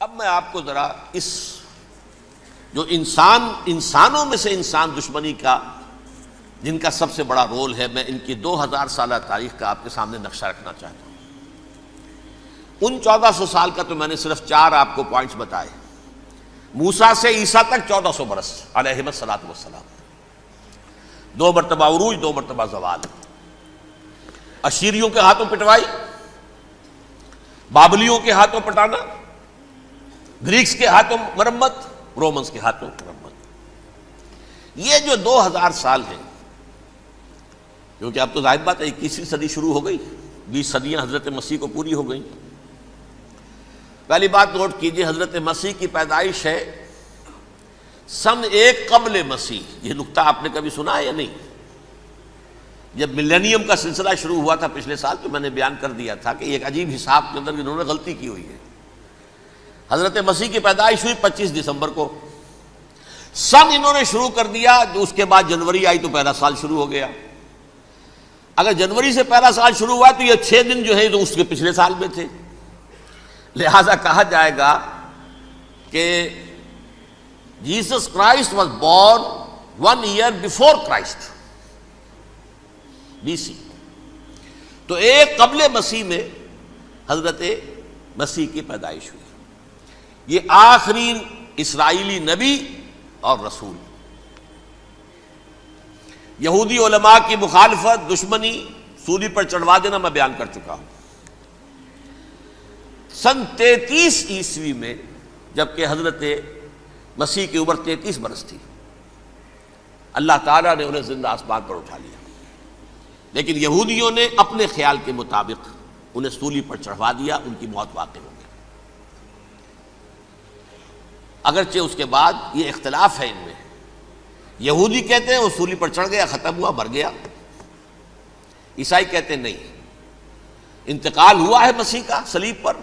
اب میں آپ کو ذرا اس جو انسانوں میں سے انسان دشمنی کا جن کا سب سے بڑا رول ہے، میں ان کی 2000 سالہ تاریخ کا آپ کے سامنے نقشہ رکھنا چاہتا ہوں۔ ان 1400 سال کا تو میں نے صرف 4 آپ کو پوائنٹس بتائے۔ موسیٰ سے عیسیٰ تک 1400 برس علیہ الصلوۃ والسلام، 2 مرتبہ عروج، 2 مرتبہ زوال، اشیریوں کے ہاتھوں پٹوائی، بابلیوں کے ہاتھوں پٹانا، گریکس کے ہاتھوں مرمت، رومنس کے ہاتھوں مرمت۔ یہ جو 2000 سال ہیں، کیونکہ اب تو ظاہر بات ہے 21ویں صدی شروع ہو گئی، 20 صدیاں حضرت مسیح کو پوری ہو گئیں۔ پہلی بات نوٹ کیجئے، حضرت مسیح کی پیدائش ہے سن 1 قبل مسیح۔ یہ نقطہ آپ نے کبھی سنا ہے یا نہیں؟ جب ملینیم کا سلسلہ شروع ہوا تھا پچھلے سال، تو میں نے بیان کر دیا تھا کہ ایک عجیب حساب کے اندر انہوں نے غلطی کی ہوئی ہے۔ حضرت مسیح کی پیدائش ہوئی 25 دسمبر کو، سن انہوں نے شروع کر دیا، جو اس کے بعد جنوری آئی تو پہلا سال شروع ہو گیا۔ اگر جنوری سے پہلا سال شروع ہوا تو یہ 6 دن جو ہے تو اس کے پچھلے سال میں تھے، لہذا کہا جائے گا کہ Jesus Christ was born 1 year before Christ, BC۔ تو 1 قبل مسیح میں حضرت مسیح کی پیدائش ہوئی۔ یہ آخری اسرائیلی نبی اور رسول۔ یہودی علماء کی مخالفت، دشمنی، سولی پر چڑھوا دینا میں بیان کر چکا ہوں۔ سن 33 عیسوی میں، جبکہ حضرت مسیح کی عمر 33 برس تھی، اللہ تعالیٰ نے انہیں زندہ آسمان پر اٹھا لیا، لیکن یہودیوں نے اپنے خیال کے مطابق انہیں سولی پر چڑھوا دیا، ان کی موت واقع ہو گئی۔ اگرچہ اس کے بعد یہ اختلاف ہے ان میں، یہودی کہتے ہیں وہ سولی پر چڑھ گیا، ختم ہوا، مر گیا۔ عیسائی کہتے ہیں نہیں، انتقال ہوا ہے مسیح کا صلیب پر،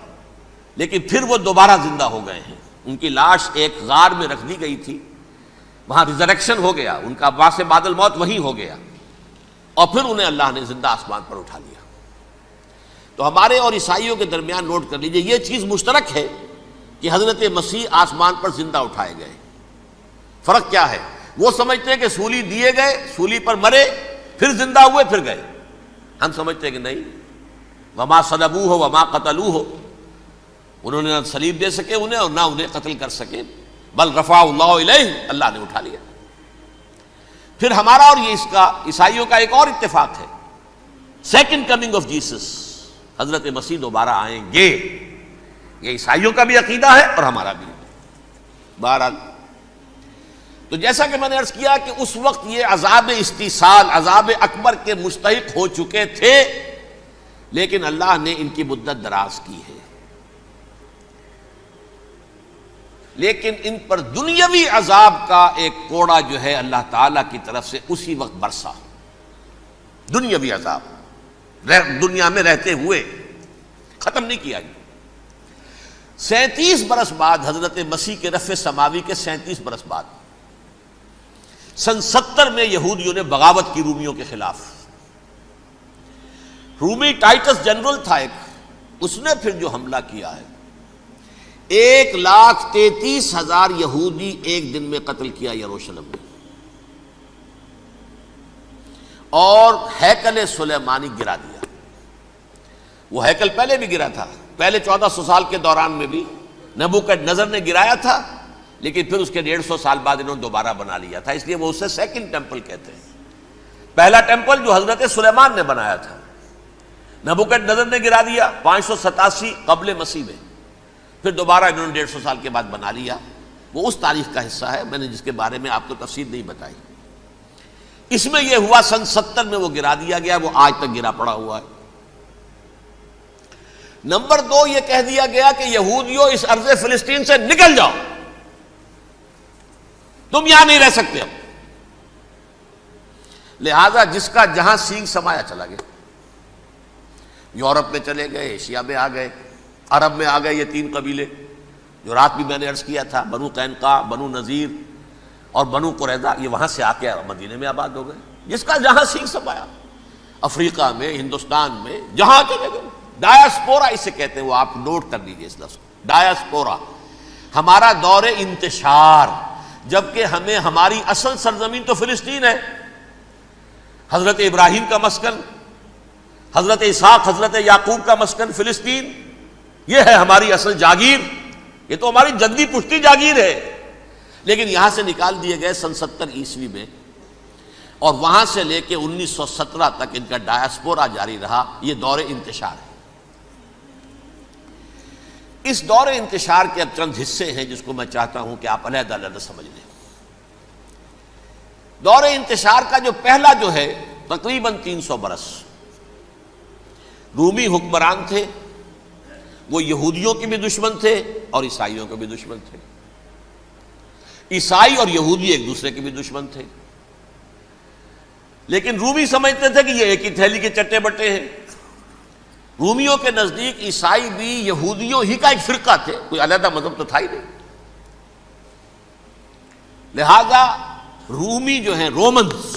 لیکن پھر وہ دوبارہ زندہ ہو گئے ہیں۔ ان کی لاش ایک غار میں رکھ دی گئی تھی، وہاں ریزریکشن ہو گیا، ان کا باعث بعد الموت وہیں ہو گیا، اور پھر انہیں اللہ نے زندہ آسمان پر اٹھا لیا۔ تو ہمارے اور عیسائیوں کے درمیان نوٹ کر لیجئے، یہ چیز مشترک ہے کہ حضرت مسیح آسمان پر زندہ اٹھائے گئے۔ فرق کیا ہے؟ وہ سمجھتے ہیں کہ سولی دیے گئے، سولی پر مرے، پھر زندہ ہوئے، پھر گئے۔ ہم سمجھتے ہیں کہ نہیں، وما صلبوہ وما قتلوہ، انہوں نے نہ صلیب دے سکے انہیں اور نہ انہیں قتل کر سکے، بل رفعہ اللہ الیہ، اللہ نے اٹھا لیا۔ پھر ہمارا اور یہ اس کا عیسائیوں کا ایک اور اتفاق ہے، سیکنڈ کمنگ آف جیسس، حضرت مسیح دوبارہ آئیں گے۔ یہ عیسائیوں کا بھی عقیدہ ہے اور ہمارا بھی۔ بہرحال تو جیسا کہ میں نے عرض کیا کہ اس وقت یہ عذاب استیصال، عذاب اکبر کے مستحق ہو چکے تھے، لیکن اللہ نے ان کی مدت دراز کی ہے۔ لیکن ان پر دنیاوی عذاب کا ایک کوڑا جو ہے اللہ تعالیٰ کی طرف سے اسی وقت برسا، دنیاوی عذاب دنیا میں رہتے ہوئے، ختم نہیں کیا۔ 37 برس بعد، حضرت مسیح کے رفع سماوی کے 37 برس بعد، سن 70 میں یہودیوں نے بغاوت کی رومیوں کے خلاف۔ رومی ٹائٹس جنرل تھا ایک، اس نے پھر جو حملہ کیا ہے، 1,33,000 یہودی ایک دن میں قتل کیا یروشلم میں، اور ہیکل سلیمانی گرا دیا۔ وہ ہیکل پہلے بھی گرا تھا، پہلے 1400 سال کے دوران میں بھی نبوکڈنیزر نے گرایا تھا، لیکن پھر اس کے 150 سال بعد انہوں نے دوبارہ بنا لیا تھا، اس لیے وہ اسے سیکنڈ ٹیمپل کہتے ہیں۔ پہلا ٹیمپل جو حضرت سلیمان نے بنایا تھا، نبوکڈنیزر نے گرا دیا 587 قبل مسیح میں، پھر دوبارہ انہوں نے 150 سال کے بعد بنا لیا۔ وہ اس تاریخ کا حصہ ہے، میں نے جس کے بارے میں آپ کو تفصیل نہیں بتائی۔ اس میں یہ ہوا سن 70 میں وہ گرا دیا گیا، وہ آج تک گرا پڑا ہوا ہے۔ نمبر 2، یہ کہہ دیا گیا کہ یہودیوں اس ارض فلسطین سے نکل جاؤ، تم یہاں نہیں رہ سکتے اب۔ لہذا جس کا جہاں سینگ سمایا چلا گیا، یورپ میں چلے گئے، ایشیا میں آ گئے، عرب میں آ گئے، یہ 3 قبیلے جو رات بھی میں نے عرض کیا تھا، بنو قینقاع، بنو نذیر اور بنو قریظہ، یہ وہاں سے آ کے مدینے میں آباد ہو گئے۔ جس کا جہاں سینگ سمایا، افریقہ میں، ہندوستان میں، جہاں چلے گئے۔ ڈایاسپورا اسے کہتے ہیں، وہ آپ نوٹ کر لیجیے اس لفظ کو، ڈایاسپورا، ہمارا دور انتشار، جبکہ ہمیں ہماری اصل سرزمین تو فلسطین ہے، حضرت ابراہیم کا مسکن، حضرت اسحاق حضرت یعقوب کا مسکن فلسطین، یہ ہے ہماری اصل جاگیر، یہ تو ہماری جدی پشتی جاگیر ہے، لیکن یہاں سے نکال دیے گئے سن 70 عیسوی میں، اور وہاں سے لے کے 1917 تک ان کا ڈایاسپورا جاری رہا۔ یہ دور انتشار ہے۔ اس دور انتشار کے اب چند حصے ہیں جس کو میں چاہتا ہوں کہ آپ علیحدہ علیحدہ سمجھ لیں۔ دور انتشار کا جو پہلا جو ہے تقریباً 300 برس، رومی حکمران تھے، وہ یہودیوں کے بھی دشمن تھے اور عیسائیوں کے بھی دشمن تھے۔ عیسائی اور یہودی ایک دوسرے کے بھی دشمن تھے، لیکن رومی سمجھتے تھے کہ یہ ایک ہی تھیلی کے چٹے بٹے ہیں۔ رومیوں کے نزدیک عیسائی بھی یہودیوں ہی کا ایک فرقہ تھے، کوئی علیحدہ مذہب تو تھا ہی نہیں۔ لہذا رومی جو ہیں رومنز،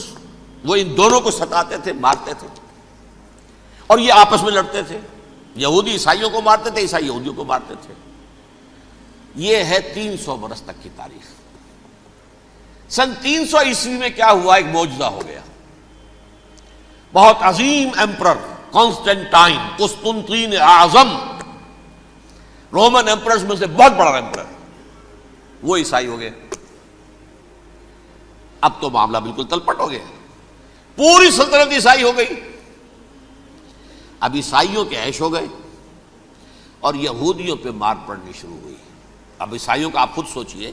وہ ان دونوں کو ستاتے تھے، مارتے تھے، اور یہ آپس میں لڑتے تھے۔ یہودی عیسائیوں کو مارتے تھے، عیسائی یہودیوں کو مارتے تھے۔ یہ ہے 300 برس تک کی تاریخ۔ سن 300 عیسوی میں کیا ہوا؟ ایک معجزہ ہو گیا۔ بہت عظیم ایمپرر کانسٹینٹائن، قسطنطین اعظم، رومن ایمپررز میں سے بہت بڑا ایمپرر، وہ عیسائی ہو گئے۔ اب تو معاملہ بالکل تلپٹ ہو گیا، پوری سلطنت عیسائی ہو گئی۔ اب عیسائیوں کے عیش ہو گئے اور یہودیوں پہ مار پڑنی شروع ہوئی۔ اب عیسائیوں کا آپ خود سوچئے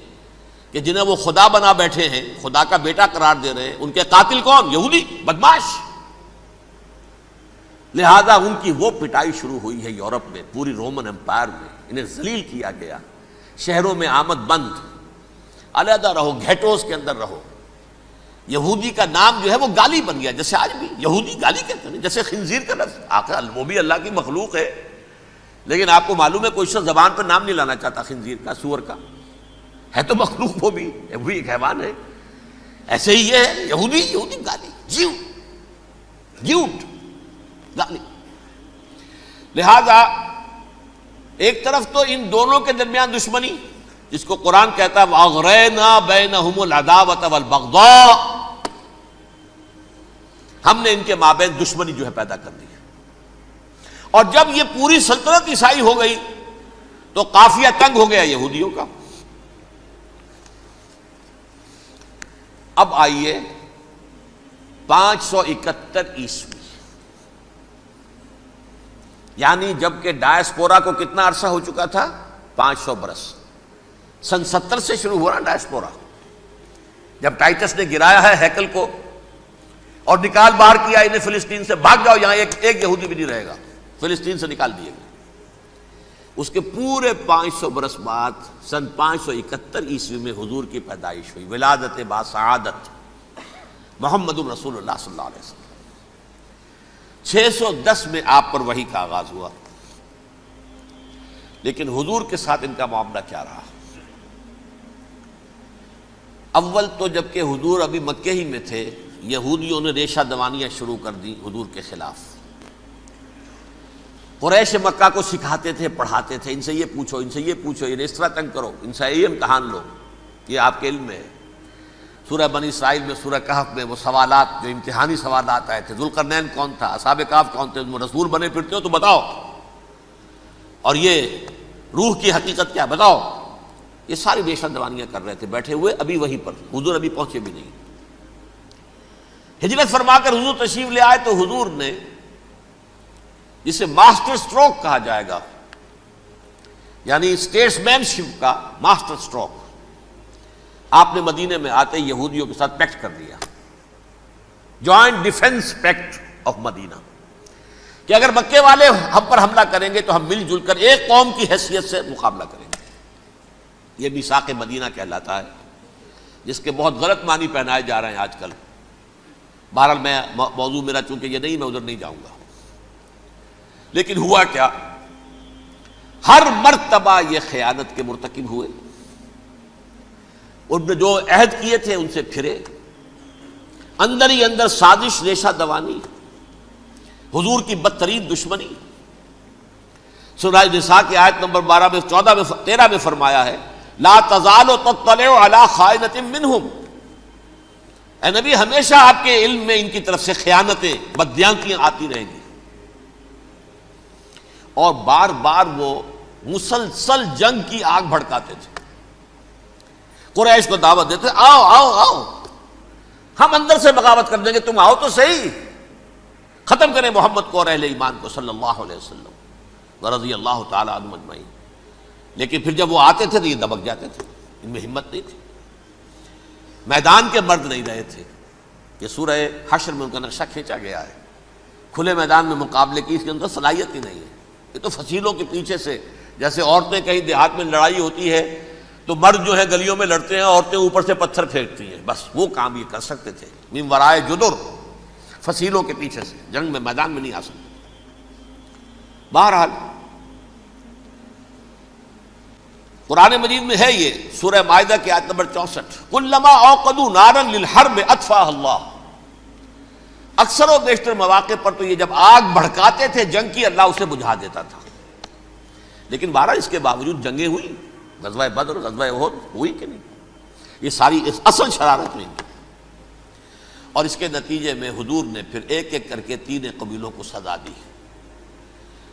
کہ جنہیں وہ خدا بنا بیٹھے ہیں، خدا کا بیٹا قرار دے رہے ہیں، ان کے قاتل کون؟ یہودی بدماش۔ لہذا ان کی وہ پٹائی شروع ہوئی ہے یورپ میں، پوری رومن امپائر میں، انہیں ذلیل کیا گیا، شہروں میں آمد بند، علیحدہ رہو، گھیٹوز کے اندر رہو۔ یہودی کا نام جو ہے وہ گالی بن گیا، جیسے آج بھی یہودی گالی کہتے ہیں، جیسے خنزیر کا لفظ، آخر وہ بھی اللہ کی مخلوق ہے، لیکن آپ کو معلوم ہے کوئی شخص زبان پر نام نہیں لانا چاہتا خنزیر کا، سور کا، ہے تو مخلوق، وہ بھی ایک حیوان ہے۔ ایسے ہی یہ ہے یہودی، یہودی گالی، جیوٹ گالی۔ لہذا ایک طرف تو ان دونوں کے درمیان دشمنی، جس کو قرآن کہتا ہے وَأَغْرَيْنَا بَيْنَهُمُ الْعَدَاوَةَ وَالْبَغْضَاءَ، ہم نے ان کے مابین دشمنی جو ہے پیدا کر دی۔ اور جب یہ پوری سلطنت عیسائی ہو گئی تو قافیہ تنگ ہو گیا یہودیوں کا۔ اب آئیے 571 عیسوی، یعنی جب کہ ڈایاسپورا کو کتنا عرصہ ہو چکا تھا؟ 500 برس۔ سن 70 سے شروع ہو رہا ڈایاسپورا، جب ٹائٹس نے گرایا ہے ہیکل کو اور نکال باہر کیا انہیں فلسطین سے، بھاگ جاؤ، یہاں ایک یہودی بھی نہیں رہے گا، فلسطین سے نکال دیے گئے۔ اس کے پورے 500 برس بعد سن 571 عیسوی میں حضور کی پیدائش ہوئی، ولادت باسعادت محمد رسول اللہ صلی اللہ علیہ وسلم۔ 610 میں آپ پر وحی کا آغاز ہوا، لیکن حضور کے ساتھ ان کا معاملہ کیا رہا؟ اول تو جب کہ حضور ابھی مکے ہی میں تھے، یہودیوں نے ریشہ دوانیاں شروع کر دی حضور کے خلاف۔ قریش مکہ کو سکھاتے تھے، پڑھاتے تھے، ان سے یہ پوچھو، ان سے یہ پوچھو، انہیں اس طرح تنگ کرو، ان سے یہ امتحان لو، یہ آپ کے علم میں ہے۔ سورہ بنی اسرائیل میں، سورہ کہف میں وہ سوالات جو امتحانی سوالات آئے تھے، ذوالقرنین کون تھا، اصحاب کہف کون تھے، تم رسول بنے پھرتے ہو تو بتاؤ، اور یہ روح کی حقیقت کیا بتاؤ۔ یہ ساری ریشہ دوانیاں کر رہے تھے بیٹھے ہوئے، ابھی وہیں پر، حضور ابھی پہنچے بھی نہیں۔ ہجرت فرما کر حضور تشریف لے آئے تو حضور نے، جسے ماسٹر سٹروک کہا جائے گا، یعنی اسٹیٹس مین شپ کا ماسٹر سٹروک، آپ نے مدینے میں آتے یہودیوں کے ساتھ پیکٹ کر دیا، جوائنٹ ڈیفنس پیکٹ آف مدینہ، کہ اگر مکے والے ہم پر حملہ کریں گے تو ہم مل جل کر ایک قوم کی حیثیت سے مقابلہ کریں گے۔ یہ میثاق مدینہ کہلاتا ہے، جس کے بہت غلط معنی پہنائے جا رہے ہیں آج کل۔ بہرحال میں موضوع میرا چونکہ یہ نہیں، میں ادھر نہیں جاؤں گا، لیکن ہوا کیا؟ ہر مرتبہ یہ خیانت کے مرتکب ہوئے، ان نے جو عہد کیے تھے ان سے پھرے، اندر ہی اندر سازش، ریشہ دوانی، حضور کی بدترین دشمنی۔ سورہ نساء کی آیت نمبر 12 میں 14 میں 13 میں فرمایا ہے لا تزال تطلع علی خائنۃ منہم، اے نبی ہمیشہ آپ کے علم میں ان کی طرف سے خیانتیں، بددیانتیاں آتی رہیں گی. اور بار بار وہ مسلسل جنگ کی آگ بھڑکاتے تھے. قریش کو دعوت دیتے، آؤ آؤ آؤ ہم اندر سے بغاوت کر دیں گے، تم آؤ تو صحیح، ختم کریں محمد کو اور اہل ایمان کو صلی اللہ علیہ وسلم ورضی اللہ تعالی عنہم اجمعین. لیکن پھر جب وہ آتے تھے تو یہ دبک جاتے تھے، ان میں ہمت نہیں تھی. میدان کے مرد نہیں رہے تھے. یہ سورہ حشر میں ان کا نقشہ کھینچا گیا ہے. کھلے میدان میں مقابلے کی اس کے اندر صلاحیت ہی نہیں ہے. یہ تو فصیلوں کے پیچھے سے، جیسے عورتیں کہیں دیہات میں لڑائی ہوتی ہے تو مرد جو ہے گلیوں میں لڑتے ہیں، عورتیں اوپر سے پتھر پھینکتی ہیں، بس وہ کام یہ کر سکتے تھے. من ورائے جدر، فصیلوں کے پیچھے سے، جنگ میں میدان میں نہیں آ سکتے. بہرحال قرآن مجید میں ہے یہ سورہ مائدہ کی آیت نمبر 64، کلما اوقدوا نارا للحرب اطفاها اللہ. اکثر و بیشتر مواقع پر تو یہ جب آگ بھڑکاتے تھے جنگ کی، اللہ اسے بجھا دیتا تھا. لیکن بہرحال اس کے باوجود جنگیں ہوئی، غزوہ بدر، غزوہ احد ہوئی کہ نہیں؟ یہ ساری اصل شرارت ہوئی. اور اس کے نتیجے میں حضور نے پھر ایک ایک کر کے 3 قبیلوں کو سزا دی.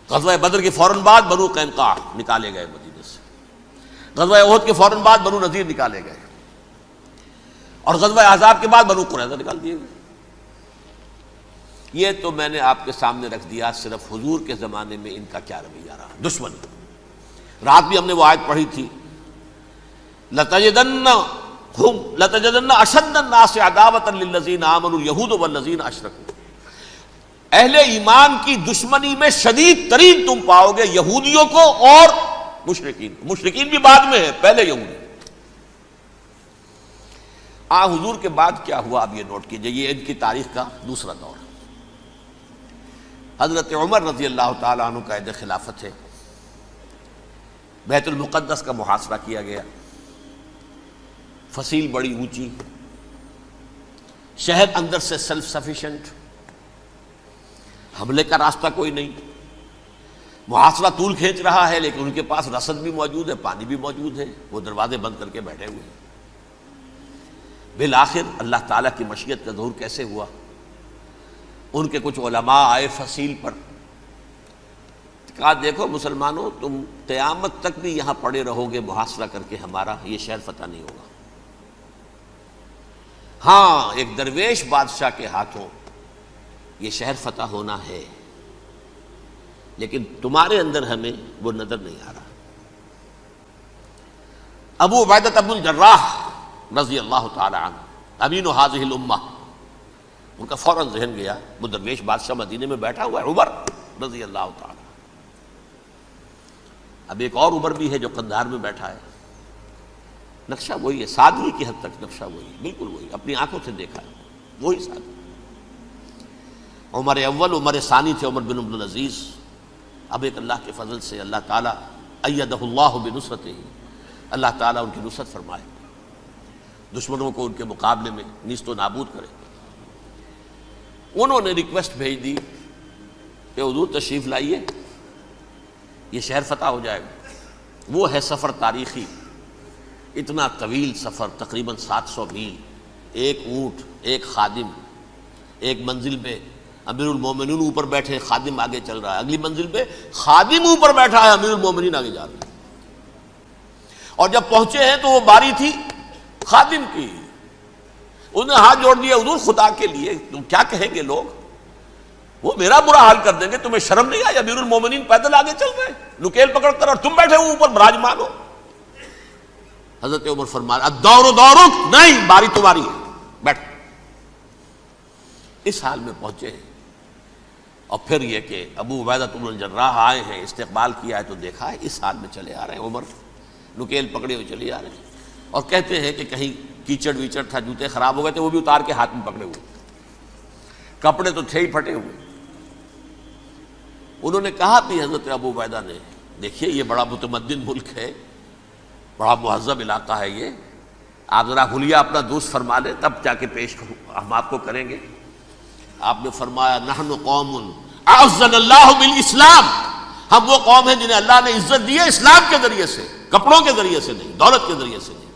غزوہ بدر کے فوراً بعد بنو قینقاع نکالے گئے مدینے سے، غزوہ احد کے فوراً بعد بنو نذیر نکالے گئے، اور غزوہ احزاب کے بعد بنو قریظہ نکال دیے گئے. یہ تو میں نے آپ کے سامنے رکھ دیا صرف حضور کے زمانے میں ان کا کیا رویہ رہا. دشمن، رات بھی ہم نے وہ آیت پڑھی تھی، لَتَجِدَنَّ أَشَدَّ النَّاسِ عَدَاوَةً لِلَّذِينَ آمَنُوا الْيَهُودُ وَالَّذِينَ أَشْرَكُوا. اہل ایمان کی دشمنی میں شدید ترین تم پاؤ گے یہودیوں کو اور مشرکین. مشرکین بھی بعد میں ہے، پہلے یہودی. حضور کے بعد کیا ہوا اب یہ نوٹ کیجئے، یہ ان کی تاریخ کا دوسرا دور. حضرت عمر رضی اللہ تعالیٰ عنہ کا عہد خلافت ہے. بیت المقدس کا محاصرہ کیا گیا، فصیل بڑی اونچی، شہر اندر سے سیلف سفیشینٹ، حملے کا راستہ کوئی نہیں. محاصرہ طول کھینچ رہا ہے لیکن ان کے پاس رسد بھی موجود ہے، پانی بھی موجود ہے، وہ دروازے بند کر کے بیٹھے ہوئے ہیں. بالآخر اللہ تعالیٰ کی مشیت کا ظہور کیسے ہوا؟ ان کے کچھ علماء آئے فصیل پر، کہا دیکھو مسلمانوں، تم قیامت تک بھی یہاں پڑے رہو گے محاصرہ کر کے، ہمارا یہ شہر فتح نہیں ہوگا. ہاں ایک درویش بادشاہ کے ہاتھوں یہ شہر فتح ہونا ہے، لیکن تمہارے اندر ہمیں وہ نظر نہیں آ رہا. ابو عبیدہ بن الجراح رضی اللہ تعالی عنہ، امین هذه الامہ، ان کا فوراً ذہن گیا وہ درویش بادشاہ مدینے میں بیٹھا ہوا ہے عمر رضی اللہ تعالی. اب ایک اور عمر بھی ہے جو قندھار میں بیٹھا ہے. نقشہ وہی ہے، سادگی کی حد تک نقشہ وہی، بالکل وہی، اپنی آنکھوں سے دیکھا ہے وہی سادگی. عمر اول، عمر ثانی تھے عمر بن عبد العزیز. اب ایک اللہ کے فضل سے اللہ تعالیٰ ایدہ اللہ بنصرتہ، اللہ تعالیٰ ان کی نصرت فرمائے، دشمنوں کو ان کے مقابلے میں نیست و نابود کرے. انہوں نے ریکویسٹ بھیج دی کہ حضور تشریف لائیے، یہ شہر فتح ہو جائے گا. وہ ہے سفر تاریخی، اتنا طویل سفر، تقریباً 700 میل، ایک اونٹ، ایک خادم، ایک منزل پہ امیر المومنین اوپر بیٹھے، خادم آگے چل رہا ہے، اگلی منزل پہ خادم اوپر بیٹھا ہے، امیر المومنین آگے جا رہے ہیں. اور جب پہنچے ہیں تو وہ باری تھی خادم کی. انہوں نے ہاتھ جوڑ دیا، حضور خدا کے لیے تم کیا کہیں گے لوگ، وہ میرا برا حال کر دیں گے، تمہیں شرم نہیں آئی؟ امیر المومنین پیدل آگے چل رہے ہیں نکیل پکڑ کر، اور تم بیٹھے ہو اوپر براجمان ہو. حضرت عمر فرمایا الدور دورک، نہیں باری تمہاری ہے، بیٹھ. اس حال میں پہنچے ہیں. اور پھر یہ کہ ابو عبیدہ بن الجراح آئے ہیں، استقبال کیا ہے تو دیکھا ہے اس حال میں چلے آ رہے ہیں. عمر نکیل پکڑے ہوئے چلے آ رہے ہیں، اور کہتے ہیں کہ کہیں کیچڑ ویچڑ تھا، جوتے خراب ہو گئے تھے، وہ بھی اتار کے ہاتھ میں پکڑے ہوئے، کپڑے تو تھے ہی پھٹے ہوئے. انہوں نے کہا بھی حضرت ابو عبیدہ نے، دیکھیے یہ بڑا متمدن ملک ہے، بڑا مہذب علاقہ ہے یہ، آپ ذرا حلیہ اپنا دوست فرما لیں تب جا کے پیش ہم آپ کو کریں گے. آپ نے فرمایا نحن قوم اعزنا اللہ بالاسلام، ہم وہ قوم ہیں جنہیں اللہ نے عزت دی ہے اسلام کے ذریعے سے. کپڑوں کے ذریعے سے نہیں، دولت کے ذریعے سے نہیں۔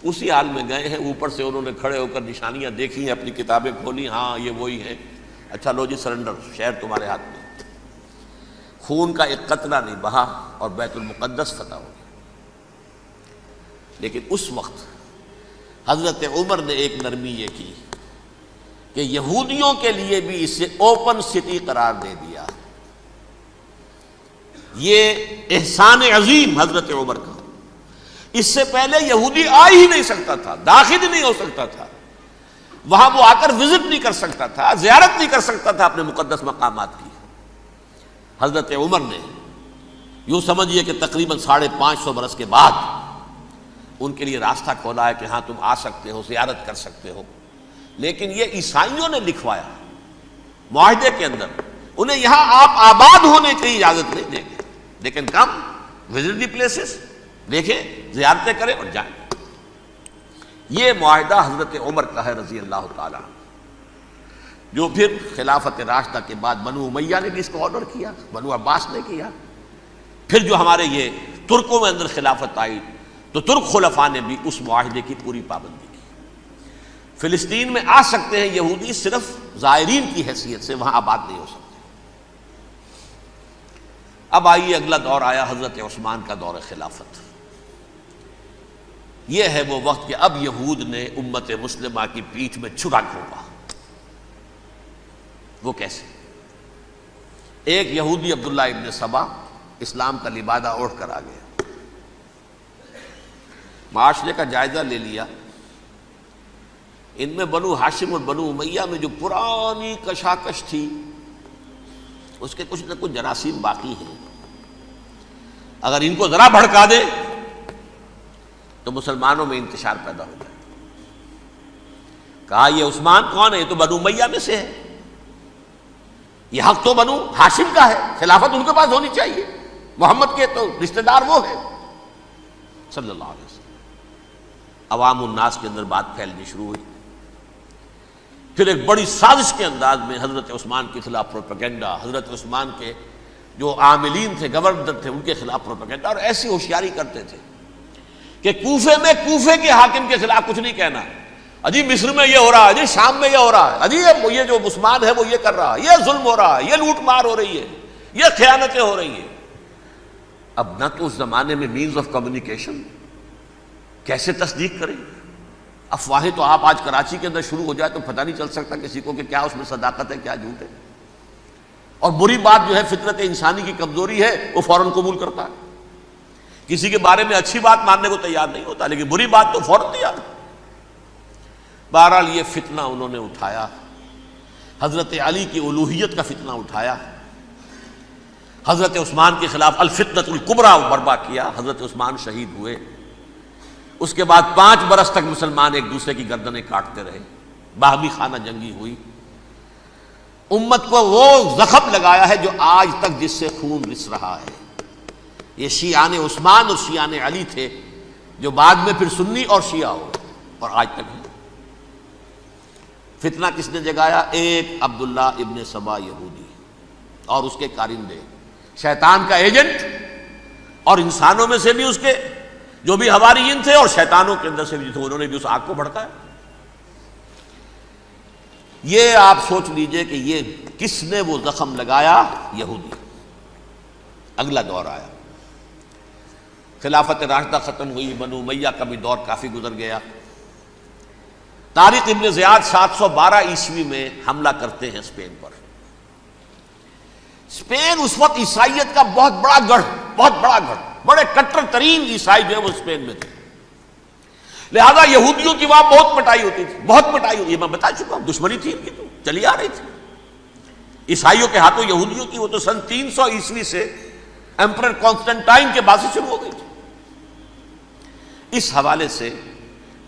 اسی حال میں گئے ہیں، اوپر سے انہوں نے کھڑے ہو کر نشانیاں دیکھی ہیں، اپنی کتابیں کھولی، ہاں یہ وہی ہیں، اچھا لو جی سرنڈر، شہر تمہارے ہاتھ میں۔ خون کا ایک قطرہ نہیں بہا اور بیت المقدس فتح ہو گیا۔ لیکن اس وقت حضرت عمر نے ایک نرمی یہ کی کہ یہودیوں کے لیے بھی اسے اوپن سٹی قرار دے دیا۔ یہ احسان عظیم حضرت عمر کا، اس سے پہلے یہودی آ ہی نہیں سکتا تھا، داخل ہی نہیں ہو سکتا تھا، وہاں وہ آ کر وزٹ نہیں کر سکتا تھا، زیارت نہیں کر سکتا تھا اپنے مقدس مقامات کی۔ حضرت عمر نے یوں سمجھیے کہ تقریباً 550 برس کے بعد ان کے لیے راستہ کھولا ہے کہ ہاں تم آ سکتے ہو، زیارت کر سکتے ہو۔ لیکن یہ عیسائیوں نے لکھوایا معاہدے کے اندر، انہیں یہاں آپ آباد ہونے کی اجازت نہیں دیں گے، لیکن کم وزٹ دی پلیسز، دیکھیں، زیارتیں کریں اور جائیں۔ یہ معاہدہ حضرت عمر کا ہے رضی اللہ تعالیٰ، جو پھر خلافت راشدہ کے بعد بنو امیہ نے بھی اس کو آرڈر کیا، بنو عباس نے کیا، پھر جو ہمارے یہ ترکوں میں اندر خلافت آئی تو ترک خلفاء نے بھی اس معاہدے کی پوری پابندی کی۔ فلسطین میں آ سکتے ہیں یہودی، صرف زائرین کی حیثیت سے، وہاں آباد نہیں ہو سکتے۔ اب آئیے اگلا دور آیا حضرت عثمان کا دور خلافت۔ یہ ہے وہ وقت کہ اب یہود نے امت مسلمہ کی پیٹھ میں چھرا گھونپا۔ وہ کیسے؟ ایک یہودی عبداللہ ابن سبا اسلام کا لبادہ اوڑھ کر آ گیا، معاشرے کا جائزہ لے لیا، ان میں بنو ہاشم اور بنو امیہ میں جو پرانی کشاکش تھی اس کے کچھ نہ کچھ جراثیم باقی ہیں، اگر ان کو ذرا بھڑکا دے تو مسلمانوں میں انتشار پیدا ہو جائے۔ کہا یہ عثمان کون ہے؟ یہ تو بنو امیہ میں سے ہے، یہ حق تو بنو ہاشم کا ہے، خلافت ان کے پاس ہونی چاہیے، محمد کے تو رشتہ دار وہ ہے صلی اللہ علیہ وسلم۔ عوام الناس کے اندر بات پھیلنی شروع ہوئی، پھر ایک بڑی سازش کے انداز میں حضرت عثمان کے خلاف پروپیگنڈا، حضرت عثمان کے جو عاملین تھے، گورنر تھے، ان کے خلاف پروپیگنڈا، اور ایسی ہوشیاری کرتے تھے کہ کوفے میں کوفے کے حاکم کے خلاف کچھ نہیں کہنا، اجی مصر میں یہ ہو رہا ہے، اجی شام میں یہ ہو رہا ہے، اجی یہ جو عثمان ہے وہ یہ کر رہا ہے، یہ ظلم ہو رہا ہے، یہ لوٹ مار ہو رہی ہے، یہ خیانتیں ہو رہی ہیں۔ اب نہ تو اس زمانے میں مینز آف کمیونیکیشن، کیسے تصدیق کریں؟ افواہیں تو آپ آج کراچی کے اندر شروع ہو جائے تو پتہ نہیں چل سکتا کسی کو کہ کیا اس میں صداقت ہے کیا جھوٹ ہے، اور بری بات جو ہے فطرت انسانی کی کمزوری ہے، وہ فوراً قبول کرتا ہے، کسی کے بارے میں اچھی بات ماننے کو تیار نہیں ہوتا، لیکن بری بات تو فوراً تیار۔ بہرحال یہ فتنہ انہوں نے اٹھایا، حضرت علی کی الوہیت کا فتنہ اٹھایا، حضرت عثمان کے خلاف الفتنۃ الکبریٰ برپا کیا، حضرت عثمان شہید ہوئے۔ اس کے بعد 5 برس تک مسلمان ایک دوسرے کی گردنیں کاٹتے رہے، باہمی خانہ جنگی ہوئی، امت کو وہ زخم لگایا ہے جو آج تک جس سے خون رس رہا ہے۔ یہ شیعان عثمان اور شیعان علی تھے جو بعد میں پھر سنی اور شیعہ ہو اور آج تک ہے۔ فتنہ کس نے جگایا؟ ایک عبداللہ ابن سبا یہودی اور اس کے کارندے، شیطان کا ایجنٹ، اور انسانوں میں سے بھی اس کے جو بھی حواریین تھے اور شیطانوں کے اندر سے بھی تھے، انہوں نے بھی اس آگ کو بھڑکایا۔ یہ آپ سوچ لیجئے کہ یہ کس نے وہ زخم لگایا؟ یہودی۔ اگلا دور آیا، خلافت راشدہ ختم ہوئی، بنو امیہ کا بھی دور کافی گزر گیا۔ طارق ابن زیاد 712 عیسوی میں حملہ کرتے ہیں اسپین پر۔ اسپین اس وقت عیسائیت کا بہت بڑا گڑھ، بڑے کٹر ترین عیسائی جو ہے وہ اسپین میں تھے، لہذا یہودیوں کی وہاں بہت پٹائی ہوتی تھی، یہ میں بتا چکا ہوں، دشمنی تھی ان کی تو چلی آ رہی تھی عیسائیوں کے ہاتھوں یہودیوں کی، وہ تو سن 300 عیسوی سے ایمپرر کانسٹنٹائن کے بعد سے شروع ہو گئی تھی۔ اس حوالے سے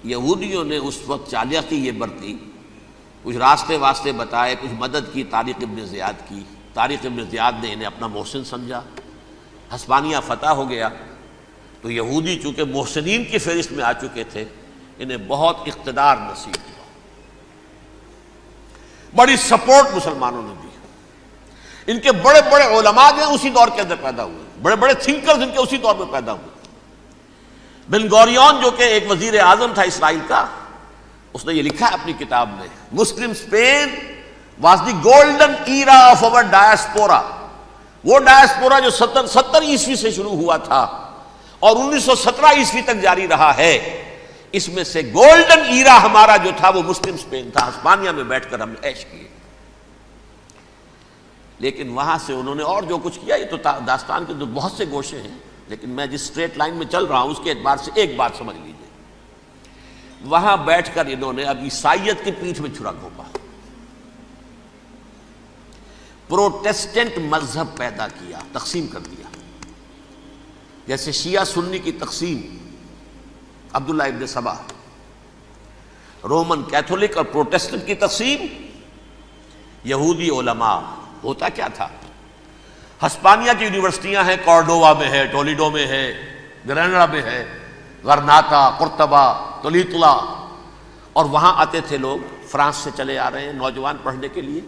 یہودیوں نے اس وقت چالاکی یہ برتی، کچھ راستے واسطے بتائے، کچھ مدد کی طارق ابن زیاد کی۔ طارق ابن زیاد نے انہیں اپنا محسن سمجھا، ہسپانیہ فتح ہو گیا تو یہودی چونکہ محسنین کی فہرست میں آ چکے تھے، انہیں بہت اقتدار نصیب ہوا، بڑی سپورٹ مسلمانوں نے دی۔ ان کے بڑے بڑے علماء جو ہیں اسی دور کے اندر پیدا ہوئے، بڑے بڑے تھنکرز ان کے اسی دور میں پیدا ہوئے۔ بن گوریون جو کہ ایک وزیر اعظم تھا اسرائیل کا، اس نے یہ لکھا ہے اپنی کتاب میں، Muslim Spain was the golden era of our diaspora. وہ ڈائسپورا جو 70 عیسوی سے شروع ہوا تھا اور 1917 عیسوی تک جاری رہا ہے، اس میں سے گولڈن ایرا ہمارا جو تھا وہ مسلم اسپین تھا. ہسپانیہ میں بیٹھ کر ہم نے عیش کیے. لیکن وہاں سے انہوں نے اور جو کچھ کیا، یہ تو داستان کے بہت سے گوشے ہیں، لیکن میں جس اسٹریٹ لائن میں چل رہا ہوں اس کے اعتبار سے ایک بات سمجھ لیجیے. وہاں بیٹھ کر انہوں نے اب عیسائیت کی پیٹھ میں چھرا گھونپا، پروٹیسٹنٹ مذہب پیدا کیا، تقسیم کر دیا. جیسے شیعہ سنی کی تقسیم، عبداللہ ابن سبا، رومن کیتھولک اور پروٹیسٹنٹ کی تقسیم، یہودی علماء. ہوتا کیا تھا؟ ہسپانیہ کی یونیورسٹیاں ہیں، کارڈووا میں ہے، ٹولیڈو میں ہے، گریناڈا میں ہے، غرناطہ، قرطبہ، تولیتلا، اور وہاں آتے تھے لوگ. فرانس سے چلے آ رہے ہیں نوجوان پڑھنے کے لیے،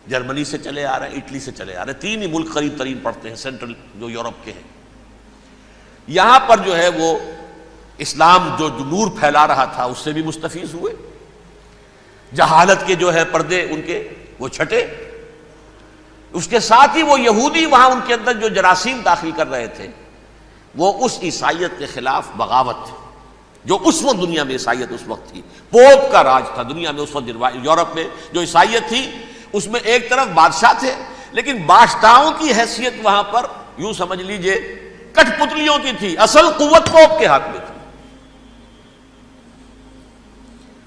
جرمنی سے چلے آ رہے ہیں، اٹلی سے چلے آ رہے ہیں. 3 ہی ملک قریب ترین پڑھتے ہیں سینٹرل جو یورپ کے ہیں. یہاں پر جو ہے وہ اسلام جو نور پھیلا رہا تھا اس سے بھی مستفیض ہوئے. جہالت کے جو ہے پردے ان کے وہ چھٹے. اس کے ساتھ ہی وہ یہودی وہاں ان کے اندر جو جراثیم داخل کر رہے تھے وہ اس عیسائیت کے خلاف بغاوت، جو اس وقت دنیا میں عیسائیت اس وقت تھی. پوپ کا راج تھا دنیا میں اس وقت. یورپ میں جو عیسائیت تھی اس میں ایک طرف بادشاہ تھے، لیکن بادشاہوں کی حیثیت وہاں پر یوں سمجھ لیجئے کٹ پتلیوں کی تھی. اصل قوت پوپ کے ہاتھ میں تھی.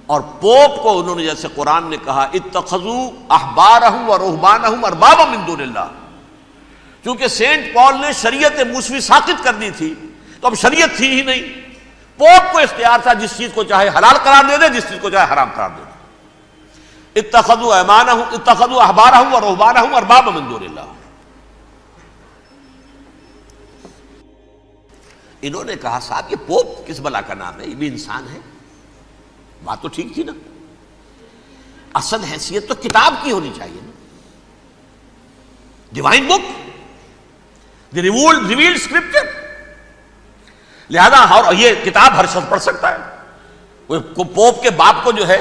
اور پوپ کو انہوں نے، جیسے قرآن نے کہا، اتخذوا احبارهم ورهبانهم اربابا من دون اللہ. چونکہ سینٹ پال نے شریعت موسوی ساقط کر دی تھی تو اب شریعت تھی ہی نہیں. پوپ کو اختیار تھا جس چیز کو چاہے حلال قرار دے دے، جس چیز کو چاہے حرام قرار دے دے. اتخذوا احبارهم ورهبانهم اربابا من دون اللہ. انہوں نے کہا صاحب یہ پوپ کس بلا کا نام ہے، یہ بھی انسان ہے. بات تو ٹھیک تھی نا. اصل حیثیت تو کتاب کی ہونی چاہیے نا، ڈیوائن بک، دی ریویلڈ اسکرپچر. لہذا یہ کتاب ہر شخص پڑھ سکتا ہے. کوئی پوپ کے باپ کو جو ہے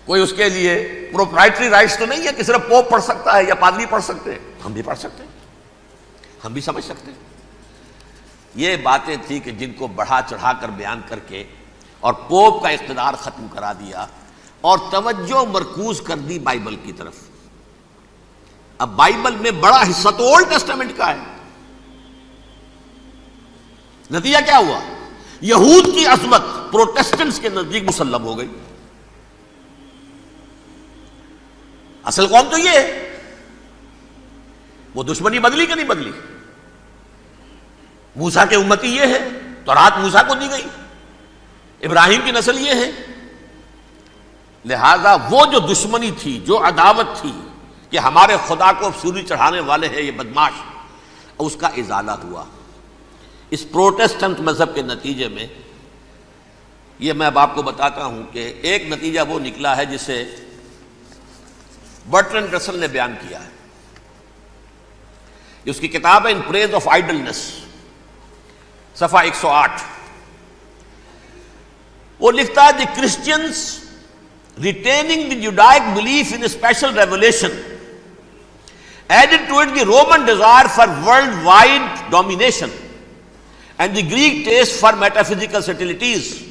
کوئی اس کے لیے پروپرائٹری رائٹس تو نہیں ہے کہ صرف پوپ پڑھ سکتا ہے یا پادری پڑھ سکتے ہیں. ہم بھی پڑھ سکتے ہیں، ہم بھی سمجھ سکتے ہیں. یہ باتیں تھی کہ جن کو بڑھا چڑھا کر بیان کر کے اور پوپ کا اقتدار ختم کرا دیا اور توجہ مرکوز کر دی بائبل کی طرف. اب بائبل میں بڑا حصہ تو اولڈ ٹیسٹامنٹ کا ہے. نتیجہ کیا ہوا؟ یہود کی عظمت پروٹیسٹنٹس کے نزدیک مسلم ہو گئی. اصل قوم تو یہ ہے. وہ دشمنی بدلی کہ نہیں بدلی؟ موسیٰ کے امتی یہ ہے، تورات موسیٰ کو دی گئی، ابراہیم کی نسل یہ ہے. لہذا وہ جو دشمنی تھی، جو عداوت تھی کہ ہمارے خدا کو سولی چڑھانے والے ہیں یہ بدماش، اس کا ازالہ ہوا اس پروٹیسٹنٹ مذہب کے نتیجے میں. یہ میں اب آپ کو بتاتا ہوں کہ ایک نتیجہ وہ نکلا ہے جسے برٹرنڈ رسل نے بیان کیا ہے. اس کی کتاب ہے ان پریز آف آئیڈلنس، صفحہ 108. وہ لکھتا ہے the Christians retaining the Judaic belief in special revelation added to it the Roman desire for worldwide domination and the Greek taste for metaphysical subtleties.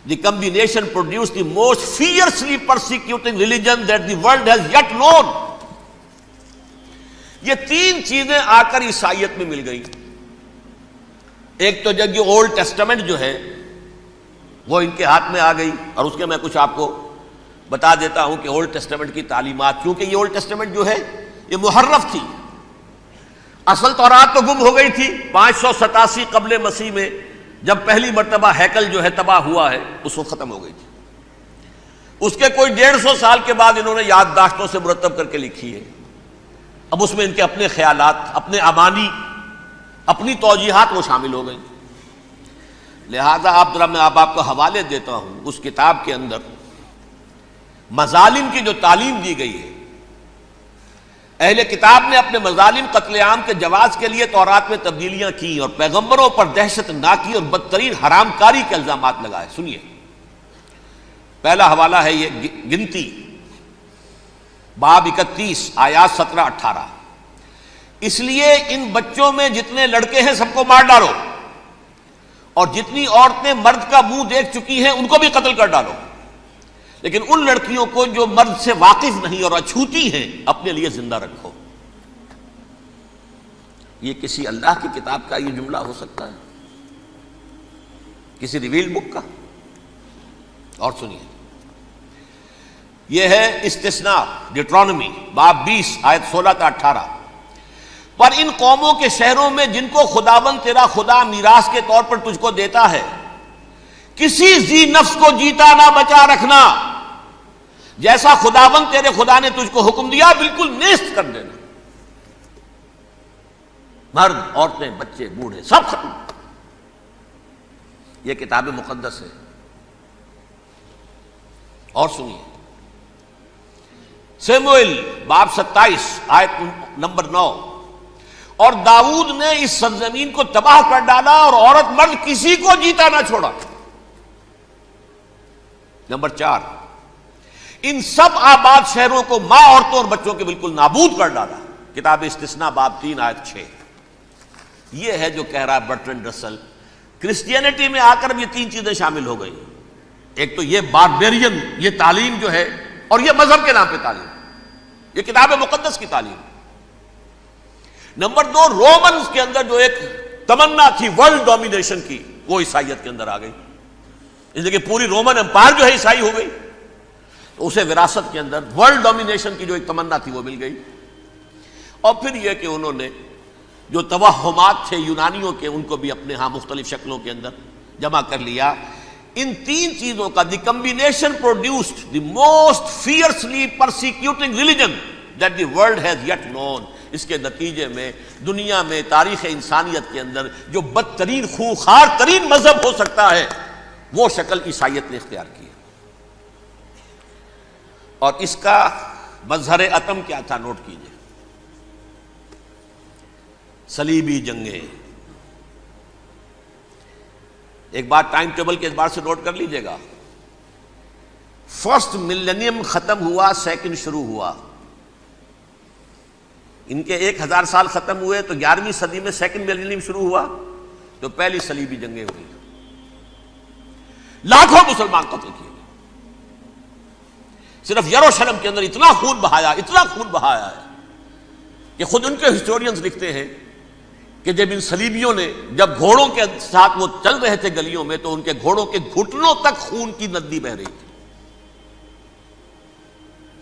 The combination produced the most fiercely persecuting religion that the world has yet known. یہ 3 چیزیں آ کر عیسائیت میں مل گئی. ایک تو جب یہ اولڈ ٹیسٹمنٹ جو ہے وہ ان کے ہاتھ میں آ گئی، اور اس کے میں کچھ آپ کو بتا دیتا ہوں کہ اولڈ ٹیسٹمنٹ کی تعلیمات، کیونکہ یہ اولڈ ٹیسٹمنٹ جو ہے یہ محرف تھی. اصل تورات تو گم ہو گئی تھی 587 قبل مسیح میں، جب پہلی مرتبہ ہیکل جو ہے تباہ ہوا ہے، اس وقت ختم ہو گئی تھی. اس کے کوئی 150 سال کے بعد انہوں نے یادداشتوں سے مرتب کر کے لکھی ہے. اب اس میں ان کے اپنے خیالات، اپنے امانی، اپنی توجیحات وہ شامل ہو گئی. لہذا میں آپ کو حوالے دیتا ہوں اس کتاب کے اندر مظالم کی جو تعلیم دی گئی ہے، اہل کتاب نے اپنے مظالم قتل عام کے جواز کے لیے تورات میں تبدیلیاں کی اور پیغمبروں پر دہشت ناکی اور بدترین حرام کاری کے الزامات لگائے. سنیے، پہلا حوالہ ہے یہ گنتی باب 31 آیات 17-18. اس لیے ان بچوں میں جتنے لڑکے ہیں سب کو مار ڈالو، اور جتنی عورتیں مرد کا منہ دیکھ چکی ہیں ان کو بھی قتل کر ڈالو، لیکن ان لڑکیوں کو جو مرد سے واقف نہیں اور اچھوتی ہیں اپنے لیے زندہ رکھو. یہ کسی اللہ کی کتاب کا یہ جملہ ہو سکتا ہے؟ کسی ریویل بک کا؟ اور سنیے، یہ ہے استثناء ڈیٹرانومی باب 20 آیت 16-18. پر ان قوموں کے شہروں میں جن کو خداوند تیرا خدا میراث کے طور پر تجھ کو دیتا ہے، کسی ذی نفس کو جیتا نہ بچا رکھنا، جیسا خداوند تیرے خدا نے تجھ کو حکم دیا بالکل نیست کر دینا. مرد، عورتیں، بچے، بوڑھے سب ختم. یہ کتاب مقدس ہے. اور سنیے، سیموئیل باب 27 آیت نمبر 9. اور داؤد نے اس سرزمین کو تباہ کر ڈالا اور عورت مرد کسی کو جیتا نہ چھوڑا. نمبر 4، ان سب آباد شہروں کو ماں، عورتوں اور بچوں کے بالکل نابود کر ڈالا. کتاب استثناء باب 3 آیت 6. یہ ہے جو کہہ رہا ہے برٹرنڈ رسل، کرسچینٹی میں آ کر اب یہ تین چیزیں شامل ہو گئی. ایک تو یہ باربیرین یہ تعلیم جو ہے، اور یہ مذہب کے نام پہ تعلیم، یہ کتاب مقدس کی تعلیم. نمبر 2، رومنز کے اندر جو ایک تمنا تھی ورلڈ ڈومینیشن کی، وہ عیسائیت کے اندر آ گئی. اس لیے کہ پوری رومن امپائر جو ہے عیسائی ہو گئی، تو اسے وراثت کے اندر ورلڈ ڈومینیشن کی جو ایک تمنا تھی وہ مل گئی. اور پھر یہ کہ انہوں نے جو توہمات تھے یونانیوں کے ان کو بھی اپنے ہاں مختلف شکلوں کے اندر جمع کر لیا. ان تین چیزوں کا the combination produced the most fiercely persecuting religion that the world has yet known. اس کے نتیجے میں دنیا میں تاریخ انسانیت کے اندر جو بدترین خونخوار ترین مذہب ہو سکتا ہے وہ شکل عیسائیت نے اختیار کی. اور اس کا مظہر عتم کیا تھا؟ نوٹ کیجئے، صلیبی جنگیں. ایک بات ٹائم ٹیبل کے اعتبار سے نوٹ کر لیجئے گا. فرسٹ ملینیم ختم ہوا، سیکنڈ شروع ہوا. ان کے 1000 سال ختم ہوئے تو 11ویں صدی میں سیکنڈ ملینیم شروع ہوا، تو پہلی صلیبی جنگیں ہوئی. لاکھوں مسلمان قتل کیے. صرف یروشلم کے اندر اتنا خون بہایا ہے کہ خود ان کے ہسٹورینز لکھتے ہیں کہ جب ان صلیبیوں نے جب گھوڑوں کے ساتھ وہ چل رہے تھے گلیوں میں تو ان کے گھوڑوں کے گھٹنوں تک خون کی ندی بہ رہی تھی.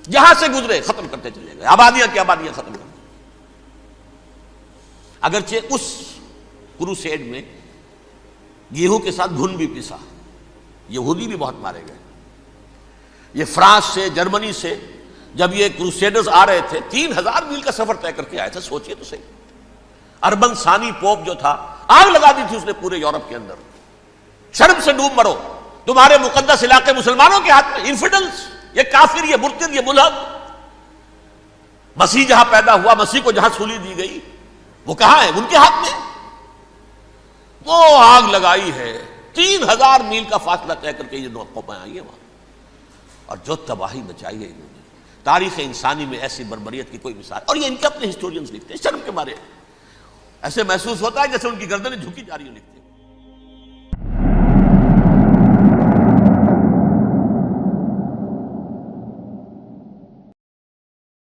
جہاں سے گزرے ختم کرتے چلے گئے، آبادیاں کی آبادیاں ختم کر دی. اگرچہ اس کروسیڈ میں گیہوں کے ساتھ گھن بھی پسا، یہودی بھی بہت مارے گئے. یہ فرانس سے، جرمنی سے جب یہ کروسیڈرز آ رہے تھے 3000 میل کا سفر طے کر کے آئے تھے. سوچئے تو صحیح. اربن ثانی پوپ جو تھا آگ لگا دی تھی اس نے پورے یورپ کے اندر. شرم سے ڈوب مرو، تمہارے مقدس علاقے مسلمانوں کے ہاتھ میں. انفیڈلز، یہ کافر، یہ مرتد، یہ ملحد. مسیح جہاں پیدا ہوا، مسیح کو جہاں سولی دی گئی، وہ کہاں ہے؟ ان کے ہاتھ میں. وہ آگ لگائی ہے، 3000 میل کا فاصلہ طے کر کے یہ قومیں آئی ہیں وہاں، اور جو تباہی مچائی ہے انہوں نے. تاریخ انسانی میں ایسی بربریت کی کوئی مثال. اور یہ ان کے اپنے ہسٹورینز لکھتے ہیں. شرم کے مارے ایسے محسوس ہوتا ہے جیسے ان کی گردنیں جھکی جا رہی ہوں لکھتے ہیں.